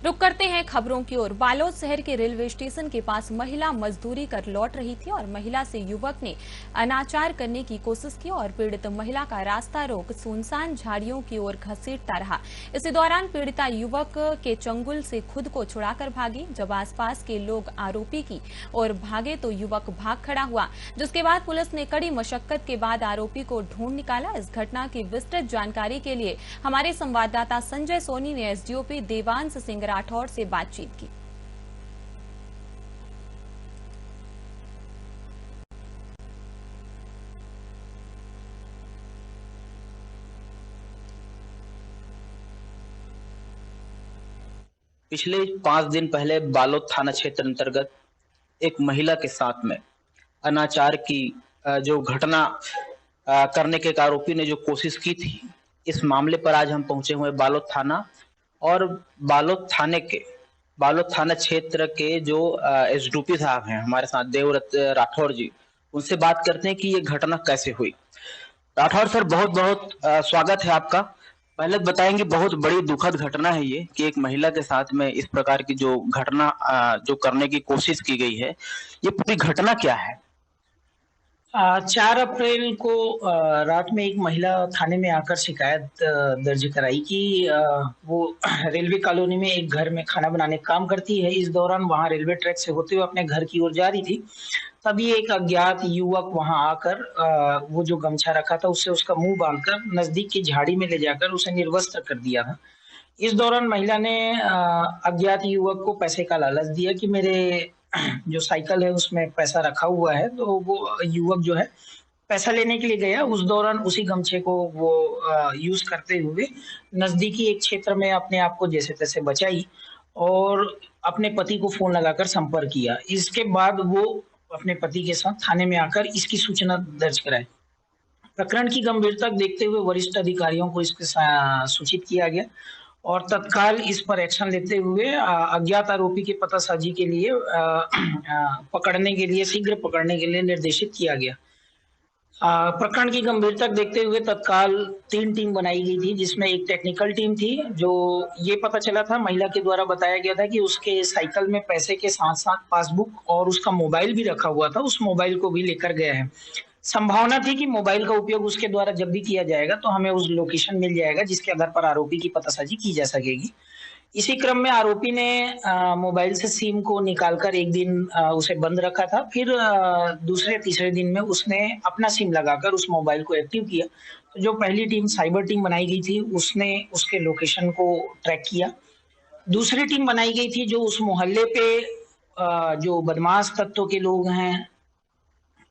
रुक करते हैं खबरों की ओर। बालोद शहर के रेलवे स्टेशन के पास महिला मजदूरी कर लौट रही थी और महिला से युवक ने अनाचार करने की कोशिश की और पीड़ित महिला का रास्ता रोक सुनसान झाड़ियों की ओर घसीटता रहा। इसी दौरान पीड़िता युवक के चंगुल से खुद को छुड़ाकर भागी। जब आसपास के लोग आरोपी की ओर भागे तो युवक भाग खड़ा हुआ, जिसके बाद पुलिस ने कड़ी मशक्कत के बाद आरोपी को ढूंढ निकाला। इस घटना की विस्तृत जानकारी के लिए हमारे संवाददाता संजय सोनी ने एसडीओपी देवांश सिंह राठौर से बातचीत की। पिछले 5 दिन पहले बालोद थाना क्षेत्र अंतर्गत एक महिला के साथ में अनाचार की जो घटना करने के आरोपी ने जो कोशिश की थी, इस मामले पर आज हम पहुंचे हुए बालोद थाना और बालोद थाना क्षेत्र के जो एसडीओपी साहब हैं हमारे साथ देवव्रत राठौर जी, उनसे बात करते हैं कि ये घटना कैसे हुई। राठौर सर, बहुत बहुत स्वागत है आपका। पहले बताएंगे, बहुत बड़ी दुखद घटना है ये कि एक महिला के साथ में इस प्रकार की जो घटना जो करने की कोशिश की गई है, ये पूरी घटना क्या है? 4 अप्रैल को रात में एक महिला थाने में आकर शिकायत दर्ज कराई कि वो रेलवे कॉलोनी में एक घर में खाना बनाने का काम करती है। इस दौरान वहां रेलवे ट्रैक से होते हुए अपने घर की ओर जा रही थी। तभी एक अज्ञात युवक वहां आकर वो जो गमछा रखा था उससे उसका मुंह बांधकर नजदीक की झाड़ी में ले जाकर उसे निर्वस्त्र कर दिया था। इस दौरान महिला ने अज्ञात युवक को पैसे का लालच दिया कि मेरे जो साइकिल है उसमें पैसा रखा हुआ है। तो वो युवक जो है पैसा लेने के लिए गया। उस दौरान उसी गमछे को वो यूज करते हुए नजदीकी एक क्षेत्र में अपने आप को जैसे तैसे बचाई और अपने पति को फोन लगाकर संपर्क किया। इसके बाद वो अपने पति के साथ थाने में आकर इसकी सूचना दर्ज कराई। प्रकरण की गंभीरता देखते हुए वरिष्ठ अधिकारियों को इसके सूचित किया गया और तत्काल इस पर एक्शन लेते हुए अज्ञात आरोपी के पतासाजी के लिए शीघ्र पकड़ने के लिए निर्देशित किया गया। प्रकरण की गंभीरता देखते हुए तत्काल 3 टीम बनाई गई थी, जिसमें एक टेक्निकल टीम थी। जो ये पता चला था, महिला के द्वारा बताया गया था कि उसके साइकिल में पैसे के साथ साथ पासबुक और उसका मोबाइल भी रखा हुआ था। उस मोबाइल को भी लेकर गया है। संभावना थी कि मोबाइल का उपयोग उसके द्वारा जब भी किया जाएगा तो हमें उस लोकेशन मिल जाएगा जिसके आधार पर आरोपी की पतासाजी की जा सकेगी। इसी क्रम में आरोपी ने मोबाइल से सिम को निकालकर एक दिन उसे बंद रखा था। फिर दूसरे तीसरे दिन में उसने अपना सिम लगाकर उस मोबाइल को एक्टिव किया। तो जो पहली टीम साइबर टीम बनाई गई थी उसने उसके लोकेशन को ट्रैक किया। दूसरी टीम बनाई गई थी जो उस मोहल्ले पे जो बदमाश तत्वों के लोग हैं,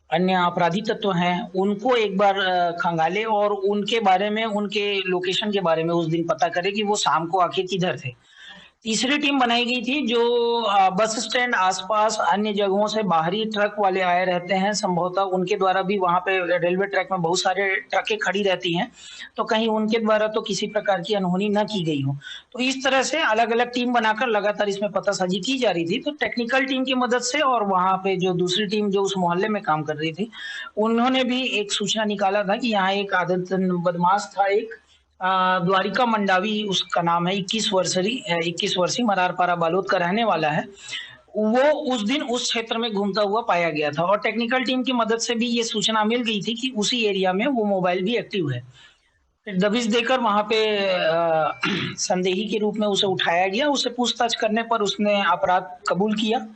अन्य अपराधी तत्व हैं, उनको एक बार खंगाले और उनके बारे में, उनके लोकेशन के बारे में उस दिन पता करे कि वो शाम को आखिर किधर थे। तीसरी टीम बनाई गई थी जो बस स्टैंड आसपास अन्य जगहों से बाहरी ट्रक वाले आए रहते हैं, संभवतः उनके द्वारा भी, वहां पे रेलवे ट्रैक में बहुत सारे ट्रकें खड़ी रहती हैं, तो कहीं उनके द्वारा तो किसी प्रकार की अनहोनी न की गई हो। तो इस तरह से अलग अलग टीम बनाकर लगातार इसमें पतासाजी की जा रही थी। तो टेक्निकल टीम की मदद से और वहां पे जो दूसरी टीम जो उस मोहल्ले में काम कर रही थी, उन्होंने भी एक सूचना निकाला था कि यहाँ एक आदतन बदमाश था, एक द्वारिका मंडावी उसका नाम है, 21 वर्षीय मरारपारा बालोद का रहने वाला है। वो उस दिन उस क्षेत्र में घूमता हुआ पाया गया था और टेक्निकल टीम की मदद से भी ये सूचना मिल गई थी कि उसी एरिया में वो मोबाइल भी एक्टिव है। फिर दबिश देकर वहां पे संदेही के रूप में उसे उठाया गया। उसे पूछताछ करने पर उसने अपराध कबूल किया।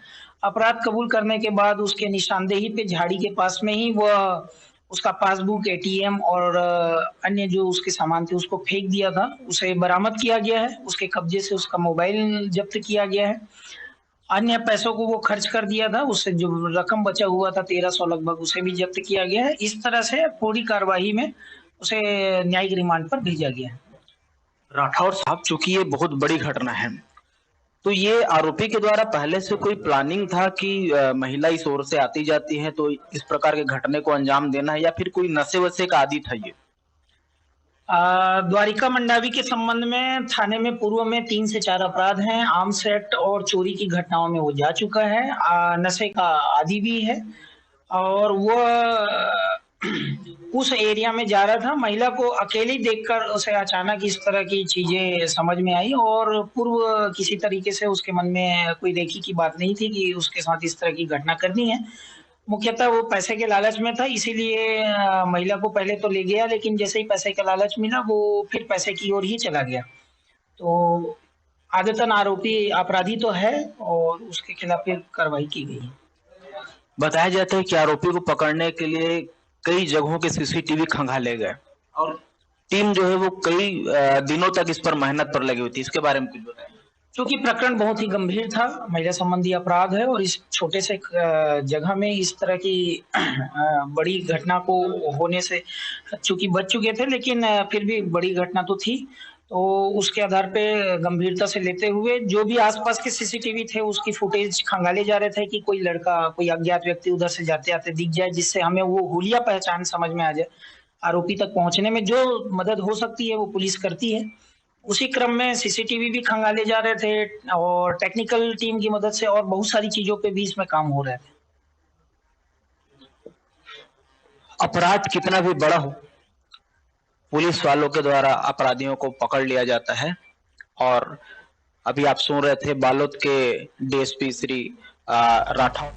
अपराध कबूल करने के बाद उसके निशानदेही पे झाड़ी के पास में ही वह उसका पासबुक, एटीएम और अन्य जो उसके सामान थे उसको फेंक दिया था। उसे बरामद किया गया है। उसके कब्जे से उसका मोबाइल जब्त किया गया है। अन्य पैसों को वो खर्च कर दिया था। उससे जो रकम बचा हुआ था 1300 लगभग, उसे भी जब्त किया गया है। इस तरह से पूरी कार्रवाई में उसे न्यायिक रिमांड पर भेजा गया है। राठौर साहब, चूंकि ये बहुत बड़ी घटना है, तो ये आरोपी के द्वारा पहले से कोई प्लानिंग था कि महिला इस ओर से आती जाती है तो इस प्रकार के घटने को अंजाम देना है, या फिर कोई नशे वशे का आदी था ये? द्वारिका मंडावी के संबंध में थाने में पूर्व में 3 से 4 अपराध हैं। आर्म्स एक्ट और चोरी की घटनाओं में वो जा चुका है। नशे का आदी भी है और वो उस एरिया में जा रहा था। महिला को अकेली देखकर उसे अचानक इस तरह की चीजें समझ में आई और पूर्व किसी तरीके से उसके मन में कोई रेकी की बात नहीं थी कि उसके साथ इस तरह की घटना करनी है। मुख्यतः वो पैसे के लालच में था, इसीलिए महिला को पहले तो ले गया, लेकिन जैसे ही पैसे का लालच मिला वो फिर पैसे की ओर ही चला गया। तो आदतन आरोपी अपराधी तो है और उसके खिलाफ फिर कार्रवाई की गई। बताया जाता है कि आरोपी को पकड़ने के लिए कई जगहों के सीसीटीवी खंगाले गए और टीम जो है वो कई दिनों तक इस पर मेहनत पर लगी हुई थी। इसके बारे में कुछ बताएं। क्योंकि प्रकरण बहुत ही गंभीर था, महिला संबंधी अपराध है और इस छोटे से जगह में इस तरह की बड़ी घटना को होने से चूंकि बच चुके थे, लेकिन फिर भी बड़ी घटना तो थी। तो उसके आधार पे गंभीरता से लेते हुए जो भी आसपास के सीसीटीवी थे उसकी फुटेज खंगाले जा रहे थे कि कोई लड़का, कोई अज्ञात व्यक्ति उधर से जाते आते दिख जाए, जिससे हमें वो हुलिया पहचान समझ में आ जाए। आरोपी तक पहुंचने में जो मदद हो सकती है वो पुलिस करती है। उसी क्रम में सीसीटीवी भी खंगाले जा रहे थे और टेक्निकल टीम की मदद से और बहुत सारी चीजों पे भी इसमें काम हो रहे थे। अपराध कितना भी बड़ा हो, पुलिस वालों के द्वारा अपराधियों को पकड़ लिया जाता है। और अभी आप सुन रहे थे बालोद के डीएसपी श्री राठौर